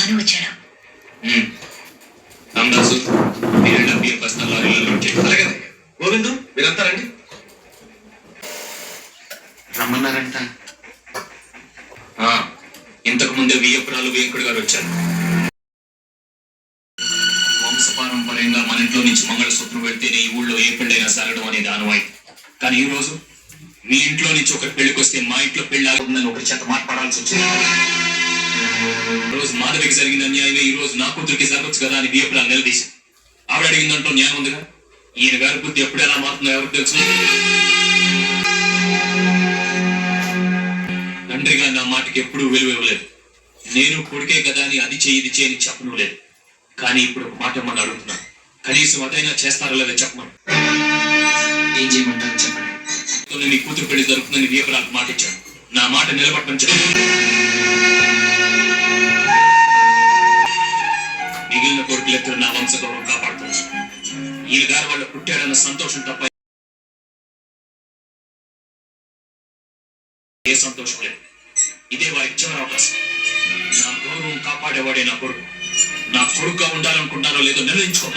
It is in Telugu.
భాను వచ్చాడు. రామదాసు మీరు బియ్యం బస్తాల లారీలో లోడ్ చేయండి. అలాగే గోవిందు మీరంతా రండి. రమ్మన్నారంట. ఇంతకు ముందే వియ్యపురాలు వేంకుడు గారు వచ్చారు. వంశపారంపర్యంగా మన ఇంట్లో నుంచి మంగళసూత్రం వెళ్తేనే ఈ ఊళ్ళో ఏ పెళ్ళైనా సాగడం అనేది ఆనవాయితీ. కానీ ఈ రోజు మీ ఇంట్లో నుంచి ఒకరి పెళ్లికి వస్తే మా ఇంట్లో పెళ్లి ఆగుతుందని ఒకరి చేత మాట్లాడాల్సి వచ్చింది. రోజు మాధవికి జరిగిన అన్యాయమే ఈ రోజు నా కూతురికి జరగచ్చు కదా అని వియ్యపురాలు నిలదీశారు. ఆవిడ అడిగిందంటూ న్యాయం ఉందిగా. ఈయన గారి బుద్ధి ఎప్పుడు ఎలా మారుతుందో ఎవరికి తెలుసు. తండ్రిగా నా మాటకి ఎప్పుడూ విలువ ఇవ్వలేదు. నేను కొడుకే కదా అని అది చేయి ఇది చేయని చెప్పను లేదు. కానీ ఇప్పుడు ఒక మాట ఏమన్నా అడుగుతున్నాను. కనీసం అదైనా చేస్తారో లేదో చెప్పమని. ఏం చేయమంటారు చెప్పండి. మీ కూతురు పెళ్లి జరుగుతుందని వియ్యపురాలకు మాట ఇచ్చాను. నా మాట నిలబట్టమని చెప్పాను. మిగిలిన కొడుకులెత్తరు నా వంశ గౌరవం కాపాడుతుంది. ఈయన గారు వాళ్ళు పుట్టాడన్న సంతోషం తప్ప ఏ సంతోషం లేదు. ఇదే వారికి చివరి అవకాశం. నా గౌరవం కాపాడేవాడే నా కొడుకు. నా కొడుకుగా ఉండాలనుకుంటారో లేదో నిర్ణయించుకో.